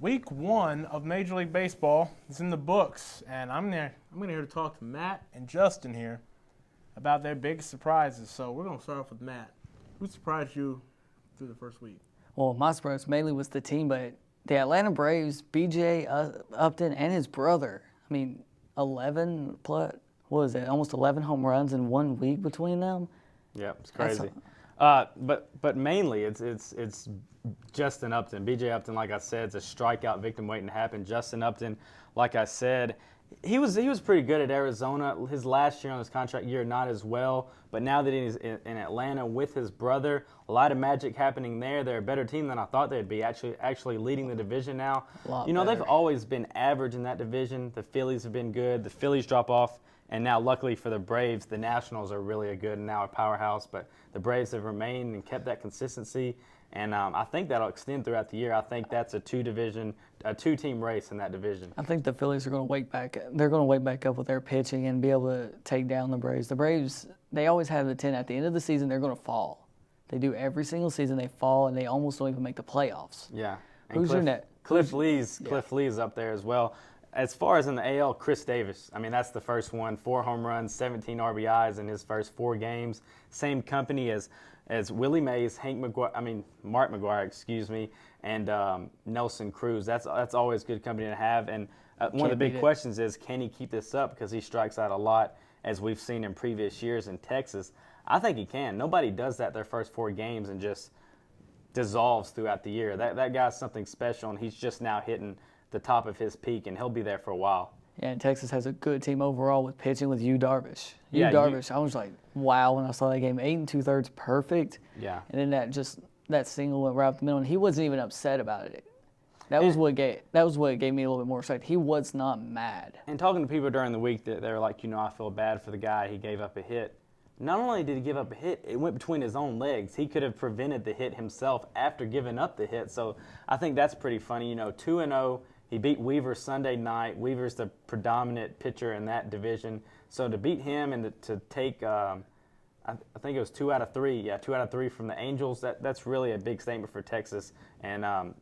Week 1 of Major League Baseball is in the books, and I'm here to talk to Matt and Justin here about their biggest surprises. So we're going to start off with Matt. Who surprised you through the first week? Well, my surprise mainly was the team, but the Atlanta Braves, B.J. Upton and his brother, 11 plus, what was it, almost 11 home runs in 1 week between them. Yeah, it's crazy. But mainly it's Justin Upton. B.J. Upton, like I said, is a strikeout victim waiting to happen. Justin Upton, like I said, he was pretty good at Arizona. His last year on his contract year, not as well. But now that he's in Atlanta with his brother, a lot of magic happening there. They're a better team than I thought they'd be. Actually leading the division now. They've always been average in that division. The Phillies have been good. The Phillies drop off. And now, luckily for the Braves, the Nationals are really a powerhouse. But the Braves have remained and kept that consistency. And I think that'll extend throughout the year. I think that's a two-team race in that division. I think the Phillies are going to wake back. They're going to wake back up with their pitching and be able to take down the Braves. The Braves, they always have the 10. At the end of the season, they're going to fall. They do every single season. They fall, and they almost don't even make the playoffs. Yeah. And Who's your net? Cliff Lee's up there as well. As far as in the AL, Chris Davis. That's the first one. 4 home runs, 17 RBIs in his first 4 games. Same company as Willie Mays, Mark McGwire, and Nelson Cruz. That's always good company to have. And one of the big questions is, can he keep this up? Because he strikes out a lot, as we've seen in previous years in Texas. I think he can. Nobody does that their first 4 games and just dissolves throughout the year. That guy's something special, and he's just now hitting the top of his peak, and he'll be there for a while. Yeah, and Texas has a good team overall with pitching with Yu Darvish. I was like, wow, when I saw that game, 8 2/3 perfect. Yeah. And then that single went right up the middle, and he wasn't even upset about it. That was what gave me a little bit more excited. He was not mad. And talking to people during the week, they were like, I feel bad for the guy. He gave up a hit. Not only did he give up a hit, it went between his own legs. He could have prevented the hit himself after giving up the hit. So I think that's pretty funny. 2-0. He beat Weaver Sunday night. Weaver's the predominant pitcher in that division. So to beat him and to take, I think it was 2 out of 3. Yeah, 2 out of 3 from the Angels. That's really a big statement for Texas. And, kind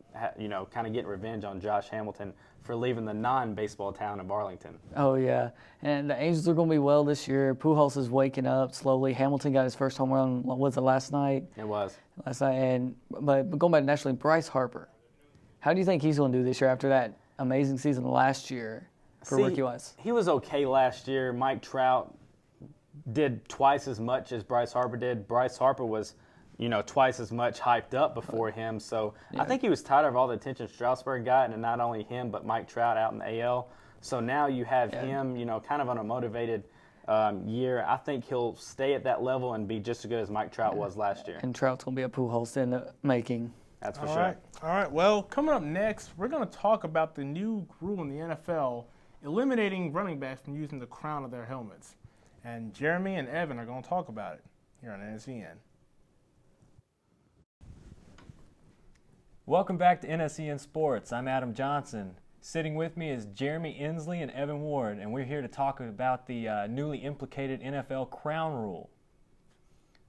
of getting revenge on Josh Hamilton for leaving the non-baseball town of Arlington. Oh, yeah. And the Angels are going to be well this year. Pujols is waking up slowly. Hamilton got his first home run, was it last night? It was. Last night. But going back to National League, Bryce Harper. How do you think he's going to do this year after that amazing season last year for rookie-wise? He was okay last year. Mike Trout did twice as much as Bryce Harper did. Bryce Harper was, twice as much hyped up before him. So yeah. I think he was tired of all the attention Strasburg got, and not only him, but Mike Trout out in the AL. So now you have him, kind of on a motivated year. I think he'll stay at that level and be just as good as Mike Trout was last year. And Trout's going to be a Pujols in the making. That's for sure. All right. Well, coming up next, we're going to talk about the new rule in the NFL eliminating running backs from using the crown of their helmets. And Jeremy and Evan are going to talk about it here on NSEN. Welcome back to NSEN Sports. I'm Adam Johnson. Sitting with me is Jeremy Inslee and Evan Ward, and we're here to talk about the newly implicated NFL crown rule.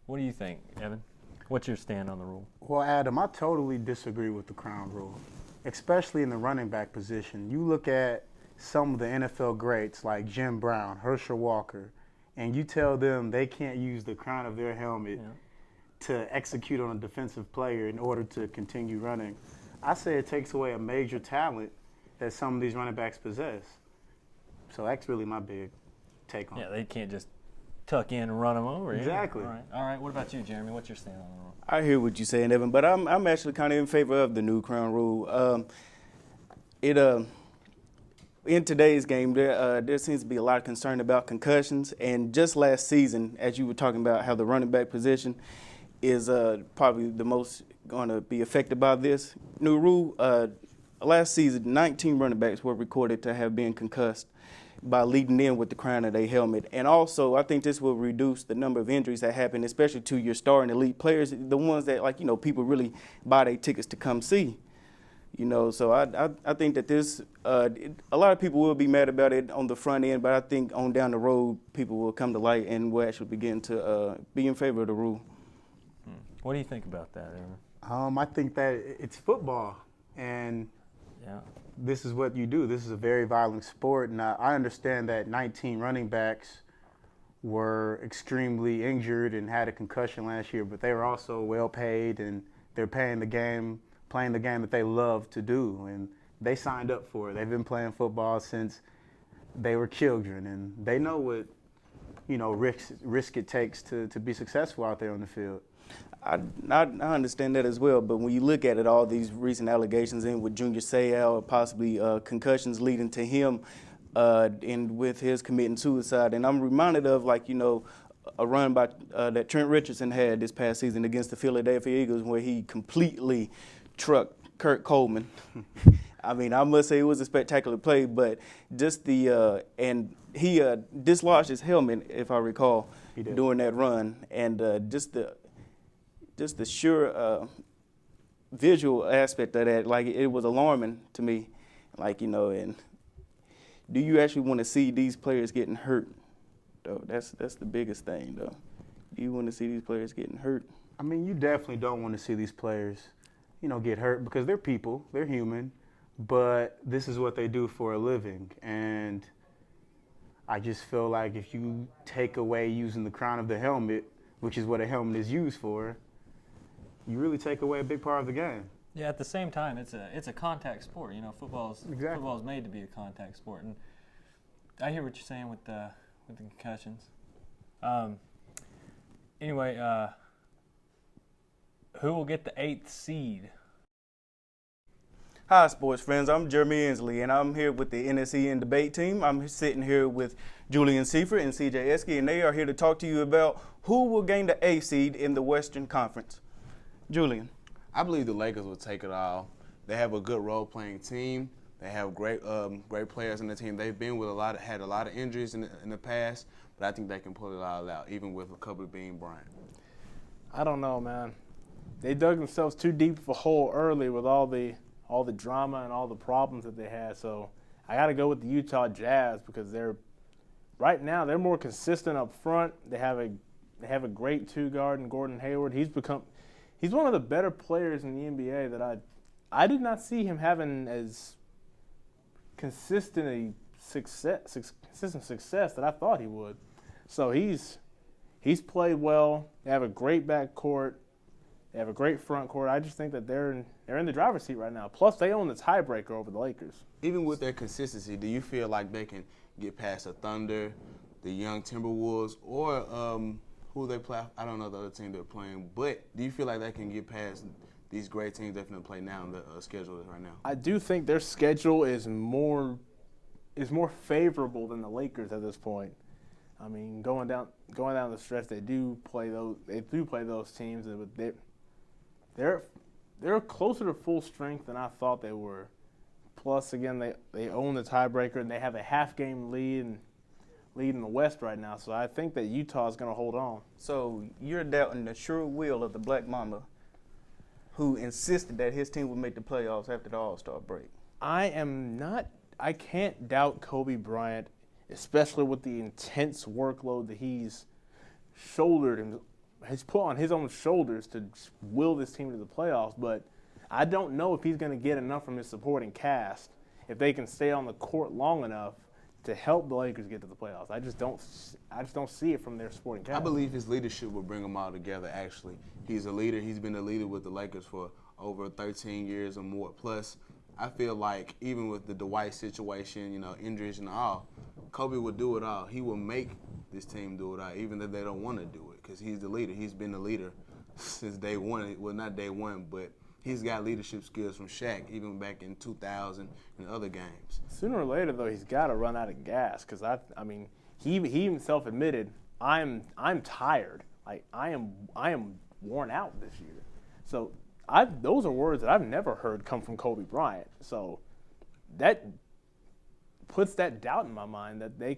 What do you think, Evan? What's your stand on the rule? Well, Adam, I totally disagree with the crown rule, especially in the running back position. You look at some of the NFL greats like Jim Brown, Herschel Walker, and you tell them they can't use the crown of their helmet to execute on a defensive player in order to continue running. I say it takes away a major talent that some of these running backs possess. So that's really my big take on it. Yeah, they can't just tuck in and run them over. Exactly. All right. What about you, Jeremy? What's your stand on the rule? I hear what you're saying, Evan, but I'm actually kind of in favor of the new crown rule. In today's game, there seems to be a lot of concern about concussions, and just last season, as you were talking about how the running back position is probably the most going to be affected by this new rule. Last season, 19 running backs were recorded to have been concussed by leading in with the crown of their helmet. And also, I think this will reduce the number of injuries that happen, especially to your star and elite players, the ones that, people really buy their tickets to come see. So I think that this, a lot of people will be mad about it on the front end, but I think on down the road, people will come to light and will actually begin to be in favor of the rule. What do you think about that, Aaron? I think that it's football, and Yeah. This is what you do. This is a very violent sport. Now, I understand that 19 running backs were extremely injured and had a concussion last year, but they were also well paid and they're playing the game that they love to do. And they signed up for it. They've been playing football since they were children, and they know what, risk it takes to be successful out there on the field. I understand that as well, but when you look at it, all these recent allegations in with Junior Seau, possibly concussions leading to him, and with his committing suicide, and I'm reminded of a run by that Trent Richardson had this past season against the Philadelphia Eagles, where he completely trucked Kurt Coleman. I mean, I must say it was a spectacular play, but just and he dislodged his helmet, if I recall, during that run, and just the sure visual aspect of that, it was alarming to me, and do you actually want to see these players getting hurt, though? That's the biggest thing, though. Do you want to see these players getting hurt? I mean, you definitely don't want to see these players, get hurt, because they're people, they're human, but this is what they do for a living, and I just feel like if you take away using the crown of the helmet, which is what a helmet is used for, you really take away a big part of the game. Yeah, at the same time, it's a contact sport. Football's made to be a contact sport, and I hear what you're saying with the concussions. Anyway, who will get the 8th seed? Hi, sports friends. I'm Jeremy Inslee, and I'm here with the NSEN debate team. I'm sitting here with Julian Seifert and CJ Eske, and they are here to talk to you about who will gain the 8th seed in the Western Conference. Julian. I believe the Lakers will take it all. They have a good role-playing team. They have great players in the team. They've been with had a lot of injuries in the past, but I think they can pull it all out, even with a couple being Bryant. I don't know, man. They dug themselves too deep of a hole early with all the drama and all the problems that they had. So I got to go with the Utah Jazz because right now they're more consistent up front. They have a great two-guard in Gordon Hayward. He's one of the better players in the NBA that I did not see him having as consistent success that I thought he would. So he's played well. They have a great backcourt. They have a great front court. I just think that they're in the driver's seat right now. Plus, they own the tiebreaker over the Lakers. Even with their consistency, do you feel like they can get past the Thunder, the young Timberwolves, or who they play? I don't know the other team they're playing, but do you feel like they can get past these great teams they're going to play now in the schedule right now? I do think their schedule is more favorable than the Lakers at this point. I mean, going down the stretch, they do play those teams, but they're closer to full strength than I thought they were. Plus, again, they own the tiebreaker and they have a half-game lead in the West right now. So I think that Utah is going to hold on. So you're doubting the sure will of the Black Mamba, who insisted that his team would make the playoffs after the All-Star break. I can't doubt Kobe Bryant, especially with the intense workload that he's shouldered and has put on his own shoulders to will this team to the playoffs. But I don't know if he's going to get enough from his supporting cast if they can stay on the court long enough to help the Lakers get to the playoffs. I just don't see it from their supporting cast. I believe his leadership will bring them all together, actually. He's a leader. He's been a leader with the Lakers for over 13 years or more. Plus, I feel like even with the Dwight situation, injuries and all, Kobe will do it all. He will make this team do it all, even if they don't want to do it, because he's the leader. He's been the leader since day one. Well, not day one, but he's got leadership skills from Shaq, even back in 2000 and other games. Sooner or later, though, he's got to run out of gas because he himself admitted, I'm tired. Like I am worn out this year. So those are words that I've never heard come from Kobe Bryant. So that puts that doubt in my mind that they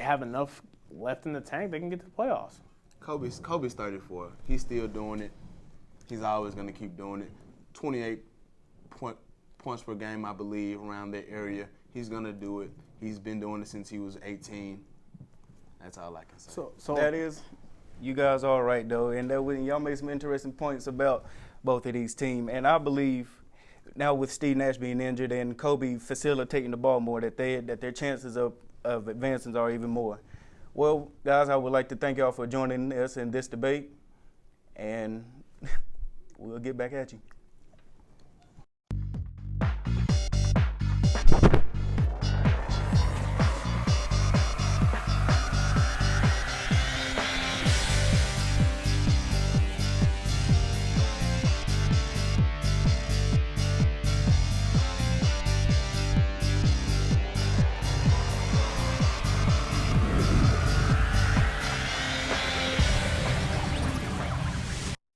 have enough left in the tank, they can get to the playoffs. Kobe's 34. He's still doing it. He's always going to keep doing it. 28 points per game, I believe, around that area. He's going to do it. He's been doing it since he was 18. That's all I can say. So that is, you guys are right, though. And y'all made some interesting points about both of these teams. And I believe now with Steve Nash being injured and Kobe facilitating the ball more, that their chances of advancing are even more. Well, guys, I would like to thank y'all for joining us in this debate, and we'll get back at you.